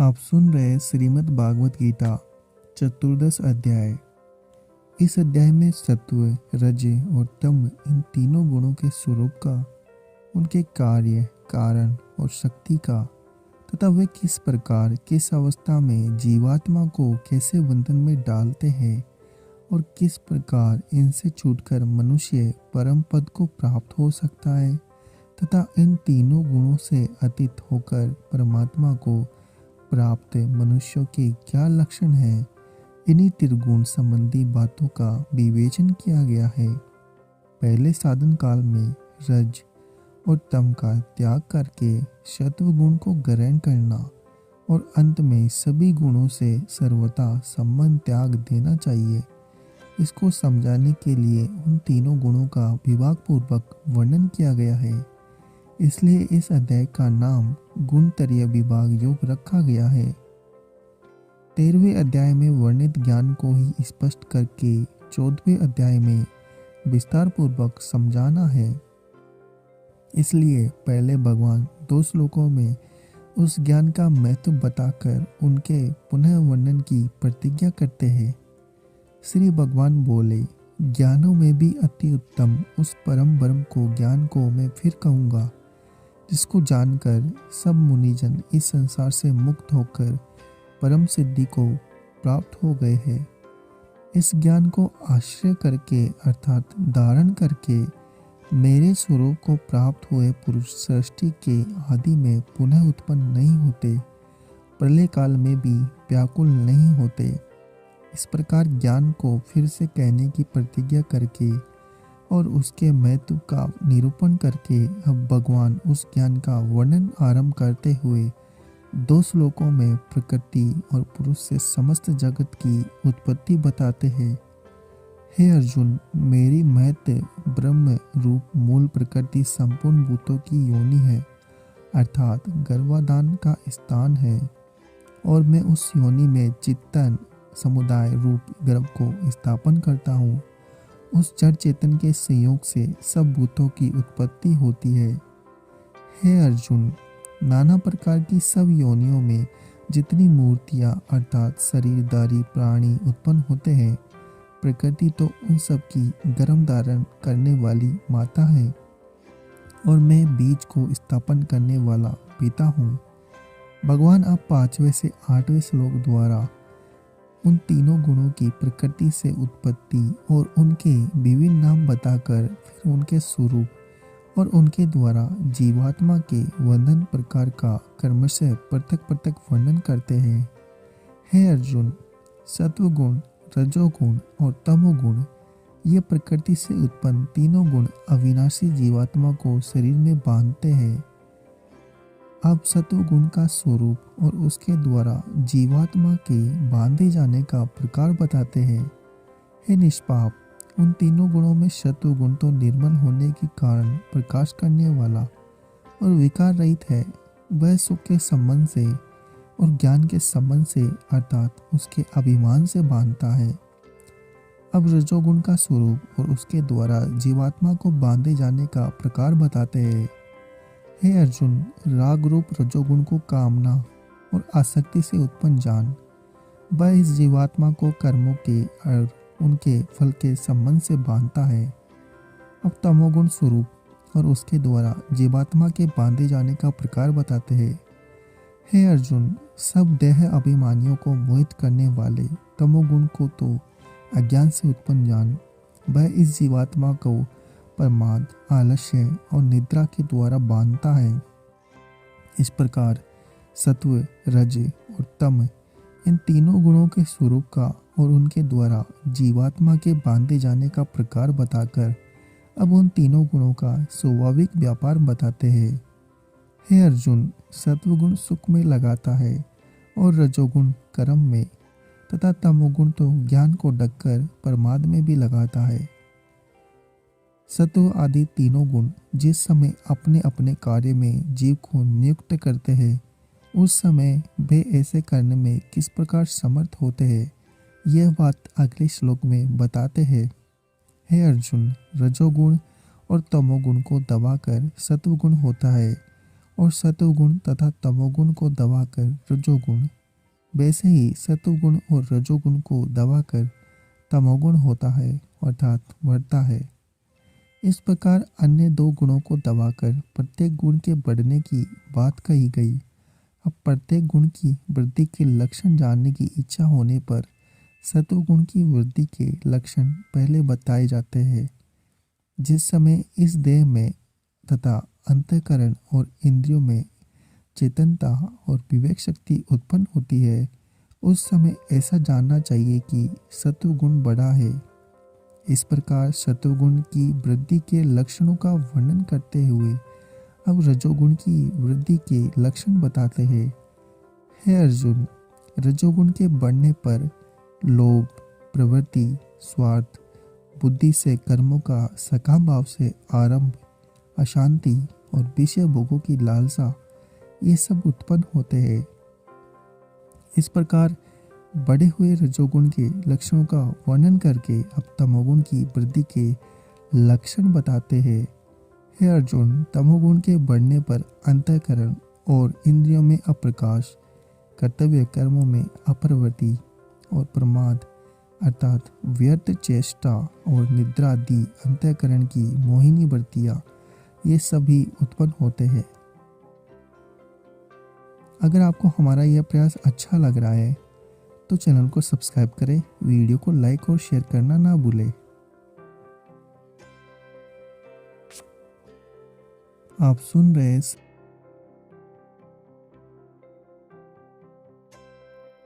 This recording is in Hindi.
आप सुन रहे श्रीमद् भागवत गीता चतुर्दश अध्याय। इस अध्याय में सत्व, रज और तम इन तीनों गुणों के स्वरूप का, उनके कार्य, कारण और शक्ति का तथा वे किस प्रकार किस अवस्था में जीवात्मा को कैसे बंधन में डालते हैं और किस प्रकार इनसे छूटकर मनुष्य परम पद को प्राप्त हो सकता है तथा इन तीनों गुणों से अतीत होकर परमात्मा को प्राप्त मनुष्यों के क्या लक्षण हैं, इन्हीं त्रिगुण संबंधी बातों का विवेचन किया गया है। पहले साधन काल में रज और तम का त्याग करके सत्व गुण को ग्रहण करना और अंत में सभी गुणों से सर्वथा संबंध त्याग देना चाहिए। इसको समझाने के लिए उन तीनों गुणों का विभाग पूर्वक वर्णन किया गया है। इसलिए इस अध्याय का नाम गुणतरीय विभाग योग रखा गया है। 13वें अध्याय में वर्णित ज्ञान को ही स्पष्ट करके 14वें अध्याय में विस्तार पूर्वक समझाना है। इसलिए पहले भगवान 2 श्लोकों में उस ज्ञान का महत्व बताकर उनके पुनः वर्णन की प्रतिज्ञा करते हैं। श्री भगवान बोले, ज्ञानों में भी अति उत्तम उस परम ब्रह्म को ज्ञान को मैं फिर कहूँगा, जिसको जानकर सब मुनिजन इस संसार से मुक्त होकर परम सिद्धि को प्राप्त हो गए हैं। इस ज्ञान को आश्रय करके अर्थात धारण करके मेरे स्वरूप को प्राप्त हुए पुरुष सृष्टि के आदि में पुनः उत्पन्न नहीं होते, प्रलय काल में भी व्याकुल नहीं होते। इस प्रकार ज्ञान को फिर से कहने की प्रतिज्ञा करके और उसके महत्व का निरूपण करके अब भगवान उस ज्ञान का वर्णन आरंभ करते हुए 2 श्लोकों में प्रकृति और पुरुष से समस्त जगत की उत्पत्ति बताते हैं। हे अर्जुन, मेरी महत ब्रह्म रूप मूल प्रकृति संपूर्ण भूतों की योनि है, अर्थात गर्भाधान का स्थान है, और मैं उस योनि में चित्तन समुदाय रूप गर्भ को स्थापन करता हूँ। उस जड़ चेतन के संयोग से सब भूतों की उत्पत्ति होती है। हे अर्जुन, नाना प्रकार की सब योनियों में जितनी मूर्तियाँ अर्थात शरीरधारी प्राणी उत्पन्न होते हैं, प्रकृति तो उन सब की गर्भ धारण करने वाली माता है और मैं बीज को स्थापन करने वाला पिता हूँ। भगवान अब 5वें से 8वें श्लोक द्वारा उन तीनों गुणों की प्रकृति से उत्पत्ति और उनके विभिन्न नाम बताकर फिर उनके स्वरूप और उनके द्वारा जीवात्मा के वर्णन प्रकार का क्रमशः पृथक पृथक वर्णन करते हैं। हे अर्जुन, सत्वगुण, रजोगुण और तमोगुण ये प्रकृति से उत्पन्न तीनों गुण अविनाशी जीवात्मा को शरीर में बांधते हैं। अब सत्वगुण का स्वरूप और उसके द्वारा जीवात्मा के बांधे जाने का प्रकार बताते हैं। हे निष्पाप, उन तीनों गुणों में सत्वगुण तो निर्मल होने के कारण प्रकाश करने वाला और विकार रहित है। वह सुख के संबंध से और ज्ञान के संबंध से अर्थात उसके अभिमान से बांधता है। अब रजोगुण का स्वरूप और उसके द्वारा जीवात्मा को बांधे जाने का प्रकार बताते हैं। हे अर्जुन, राग रूप रजोगुण को कामना और आसक्ति से उत्पन्न जान। वह इस जीवात्मा को कर्मों के और उनके फल के संबंध से बांधता है। अब तमोगुण स्वरूप और उसके द्वारा जीवात्मा के बांधे जाने का प्रकार बताते हैं। हे अर्जुन, सब देह अभिमानियों को मोहित करने वाले तमोगुण को तो अज्ञान से उत्पन्न जान। वह इस जीवात्मा को प्रमाद, आलस्य और निद्रा के द्वारा बांधता है। इस प्रकार सत्व, रज और तम इन तीनों गुणों के स्वरूप का और उनके द्वारा जीवात्मा के बांधे जाने का प्रकार बताकर अब उन तीनों गुणों का स्वाभाविक व्यापार बताते हैं। हे अर्जुन, सत्वगुण सुख में लगाता है और रजोगुण कर्म में तथा तमोगुण तो ज्ञान को ढककर प्रमाद में भी लगाता है। सत्व आदि तीनों गुण जिस समय अपने अपने कार्य में जीव को नियुक्त करते हैं, उस समय वे ऐसे करने में किस प्रकार समर्थ होते हैं, यह बात अगले श्लोक में बताते हैं। हे अर्जुन, रजोगुण और तमोगुण को दबाकर सत्वगुण होता है और सत्वगुण तथा तमोगुण को दबाकर रजोगुण, वैसे ही सत्वगुण और रजोगुण को दबाकर तमोगुण होता है अर्थात बढ़ता है। इस प्रकार अन्य दो गुणों को दबाकर प्रत्येक गुण के बढ़ने की बात कही गई। अब प्रत्येक गुण की वृद्धि के लक्षण जानने की इच्छा होने पर सत्वगुण की वृद्धि के लक्षण पहले बताए जाते हैं। जिस समय इस देह में तथा अंतःकरण और इंद्रियों में चेतनता और विवेक शक्ति उत्पन्न होती है, उस समय ऐसा जानना चाहिए कि सत्वगुण बढ़ा है। इस प्रकार सत्वगुण की वृद्धि के लक्षणों का वर्णन करते हुए अब रजोगुण की वृद्धि के लक्षण बताते हैं। हे अर्जुन, रजोगुण के बढ़ने पर लोभ, प्रवृत्ति, स्वार्थ, बुद्धि से कर्मों का सकाम भाव से आरंभ, अशांति और विषय भोगों की लालसा, ये सब उत्पन्न होते हैं। इस प्रकार बढ़े हुए रजोगुण के लक्षणों का वर्णन करके अब तमोगुण की वृद्धि के लक्षण बताते हैं। हे अर्जुन, तमोगुण के बढ़ने पर अंतःकरण और इंद्रियों में अप्रकाश, कर्तव्य कर्मों में अप्रवृत्ति और प्रमाद अर्थात व्यर्थ चेष्टा और निद्रा आदि अंतःकरण की मोहिनी वृत्तियाँ, ये सभी उत्पन्न होते हैं। अगर आपको हमारा यह प्रयास अच्छा लग रहा है तो चैनल को सब्सक्राइब करें, वीडियो को लाइक और शेयर करना ना भूलें। आप सुन रहे